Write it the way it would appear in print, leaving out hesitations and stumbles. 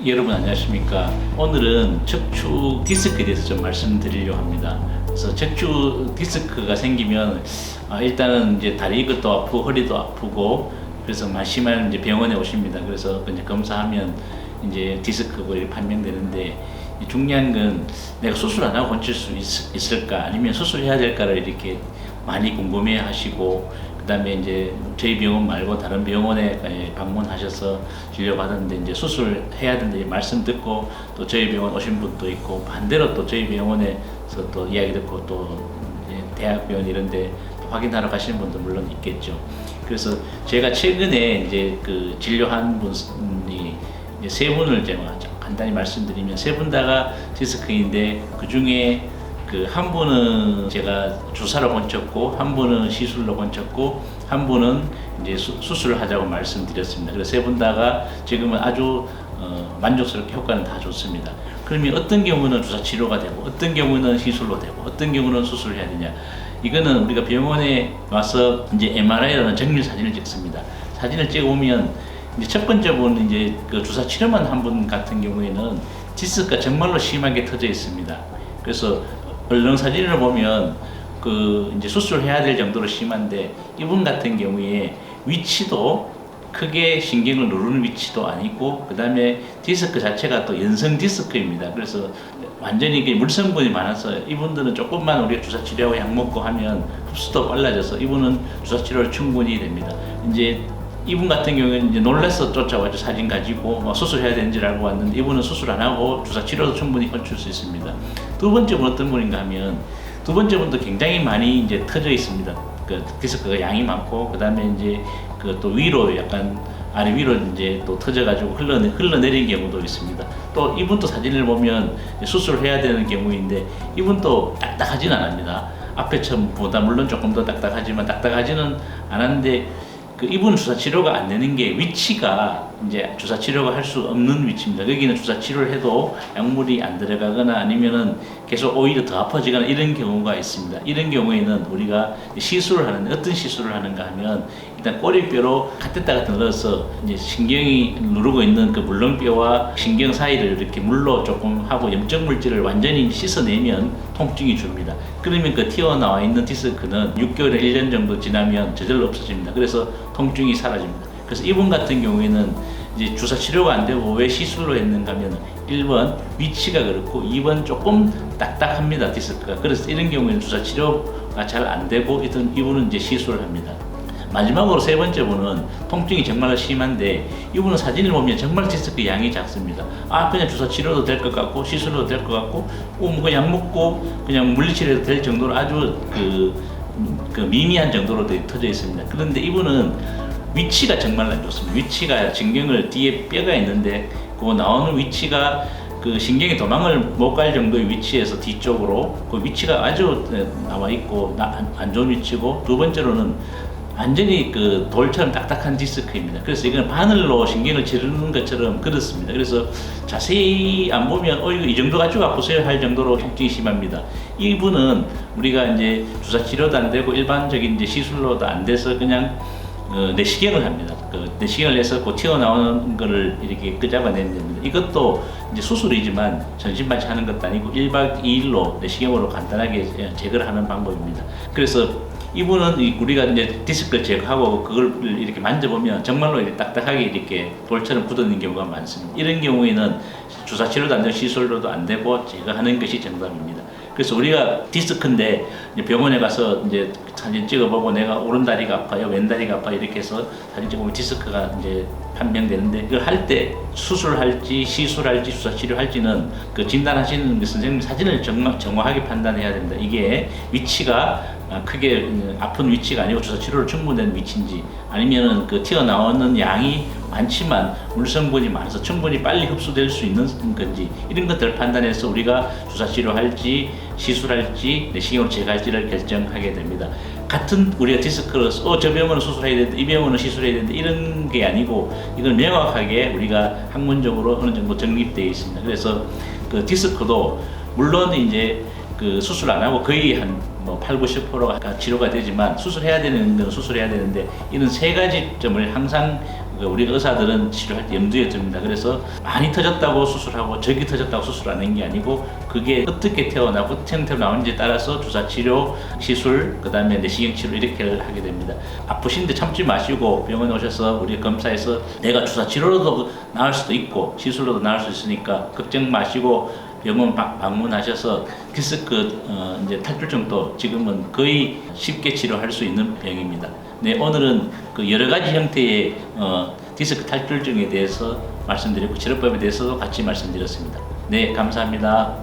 여러분 안녕하십니까. 오늘은 척추 디스크에 대해서 좀 말씀드리려고 합니다. 그래서 척추 디스크가 생기면 일단은 이제 다리 것도 아프고 허리도 아프고 그래서 심한 이제 병원에 오십니다. 그래서 이제 검사하면 이제 디스크고 이렇게 판명되는데 중요한 건 내가 수술 안 하고 고칠 수 있을까 아니면 수술해야 될까를 이렇게 많이 궁금해 하시고 그다음에 이제 저희 병원 말고 다른 병원에 방문하셔서 진료 받았는데 이제 수술해야 된다 말씀 듣고 또 저희 병원 오신 분도 있고 반대로 또 저희 병원에서 또 이야기 듣고 또 대학병원 이런데 확인하러 가시는 분도 물론 있겠죠. 그래서 제가 최근에 이제 그 진료한 분이 이제 세 분을 제가 간단히 말씀드리면 세 분 다가 디스크인데 그 중에 그 한 분은 제가 주사로 건쳤고 한 분은 시술로 건쳤고 한 분은 이제 수술을 하자고 말씀드렸습니다. 그래서 세 분 다가 지금은 아주 만족스럽게 효과는 다 좋습니다. 그러면 어떤 경우는 주사 치료가 되고 어떤 경우는 시술로 되고 어떤 경우는 수술을 해야 되냐? 이거는 우리가 병원에 와서 이제 MRI라는 정밀 사진을 찍습니다. 사진을 찍어보면 이제 첫 번째 분은 이제 그 주사 치료만 한 분 같은 경우에는 디스크가 정말로 심하게 터져 있습니다. 그래서 얼른 사진을 보면 그 이제 수술해야 될 정도로 심한데 이분 같은 경우에 위치도 크게 신경을 누르는 위치도 아니고 그 다음에 디스크 자체가 또 연성 디스크입니다. 그래서 완전히 이게 물성분이 많아서 이분들은 조금만 우리가 주사 치료하고 약 먹고 하면 흡수도 빨라져서 이분은 주사 치료를 충분히 됩니다. 이제 이분 같은 경우에는 이제 놀라서 쫓아와서 사진 가지고 수술해야 되는지 알고 왔는데 이분은 수술 안 하고 주사 치료도 충분히 건출 수 있습니다. 두 번째 분 어떤 분인가 하면 두 번째 분도 굉장히 많이 이제 터져 있습니다. 그 디스크가 양이 많고 그 다음에 이제 그 또 위로 약간 아래 위로 이제 또 터져가지고 흘러내린 경우도 있습니다. 또 이분도 사진을 보면 수술을 해야 되는 경우인데 이분도 딱딱하지는 않습니다. 앞에 처음보다 물론 조금 더 딱딱하지만 딱딱하지는 않았는데 그 이분 주사 치료가 안 되는 게 위치가 이제 주사 치료가 할 수 없는 위치입니다. 여기는 주사 치료를 해도 약물이 안 들어가거나 아니면은 계속 오히려 더 아파지거나 이런 경우가 있습니다. 이런 경우에는 우리가 시술을 하는데 어떤 시술을 하는가 하면 일단 꼬리뼈로 카테터 같은 걸 넣어서 이제 신경이 누르고 있는 그 물렁뼈와 신경 사이를 이렇게 물로 조금 하고 염증 물질을 완전히 씻어내면 통증이 줍니다. 그러면 그 튀어나와 있는 디스크는 6개월에 1년 정도 지나면 저절로 없어집니다. 그래서 통증이 사라집니다. 그래서 이분 같은 경우에는 이제 주사 치료가 안 되고 왜 시술로 했는가 하면 1번 위치가 그렇고 2번 조금 딱딱합니다. 디스크가. 그래서 이런 경우에는 주사 치료가 잘 안 되고 이분은 이제 시술을 합니다. 마지막으로 세 번째 분은 통증이 정말 심한데 이분은 사진을 보면 정말 디스크 양이 작습니다. 그냥 주사 치료도 될 것 같고 시술도 될 것 같고 뭐 약 먹고 그냥 물리치료도 될 정도로 아주 그 미미한 정도로 터져 있습니다. 그런데 이분은 위치가 정말 안 좋습니다. 위치가 신경을 뒤에 뼈가 있는데 그 나오는 위치가 그 신경이 도망을 못 갈 정도의 위치에서 뒤쪽으로 그 위치가 아주 나와 있고 안 좋은 위치고 두 번째로는 완전히 그 돌처럼 딱딱한 디스크입니다. 그래서 이건 바늘로 신경을 찌르는 것처럼 그렇습니다. 그래서 자세히 안 보면 이거 이 정도 가지고 아프세요 할 정도로 통증이 심합니다. 이분은 우리가 이제 주사 치료도 안 되고 일반적인 이제 시술로도 안 돼서 그냥 내시경을 합니다. 그 내시경을 해서 그 튀어나오는 거를 이렇게 끄잡아내는 겁니다. 이것도 이제 수술이지만 전신마취 하는 것도 아니고 1박 2일로 내시경으로 간단하게 제거를 하는 방법입니다. 그래서 이분은 우리가 이제 디스크를 제거하고 그걸 이렇게 만져보면 정말로 이렇게 딱딱하게 이렇게 돌처럼 굳어있는 경우가 많습니다. 이런 경우에는 주사 치료도 안 되고 시술로도 안 되고 제거하는 것이 정답입니다. 그래서 우리가 디스크인데 병원에 가서 이제 사진 찍어보고 내가 오른 다리가 아파요, 왼 다리가 아파요 이렇게 해서 사진 찍어보면 디스크가 이제 판명되는데 이걸 할 때 수술할지 시술할지 주사 치료할지는 그 진단하시는 그 선생님 사진을 정확하게 판단해야 됩니다. 이게 위치가 크게 아픈 위치가 아니고 주사 치료를 충분히 된 위치인지 아니면은 그 튀어나오는 양이 많지만 물성분이 많아서 충분히 빨리 흡수될 수 있는 건지 이런 것들을 판단해서 우리가 주사 치료할지 시술할지 내시경으로 제거할지를 결정하게 됩니다. 같은 우리가 디스크를 저 병원은 수술해야 되는데 이 병원은 시술해야 되는데 이런 게 아니고 이건 명확하게 우리가 학문적으로 어느 정도 정립되어 있습니다. 그래서 그 디스크도 물론 이제 그 수술 안 하고 거의 한 뭐 8, 90%가 치료가 되지만 수술해야 되는 건 수술해야 되는데 이런 세 가지 점을 항상 우리 의사들은 치료할 때 염두에 둡니다. 그래서 많이 터졌다고 수술하고 적이 터졌다고 수술하는 게 아니고 그게 어떻게 태어나고 형태로 나오는지에 따라서 주사 치료, 시술, 그 다음에 내시경 치료 이렇게 하게 됩니다. 아프신데 참지 마시고 병원에 오셔서 우리 검사에서 내가 주사 치료로도 나을 수도 있고 시술로도 나을 수 있으니까 걱정 마시고 병원 방문하셔서 디스크 이제 탈출증도 지금은 거의 쉽게 치료할 수 있는 병입니다. 네, 오늘은 그 여러 가지 형태의 디스크 탈출증에 대해서 말씀드렸고 치료법에 대해서도 같이 말씀드렸습니다. 네, 감사합니다.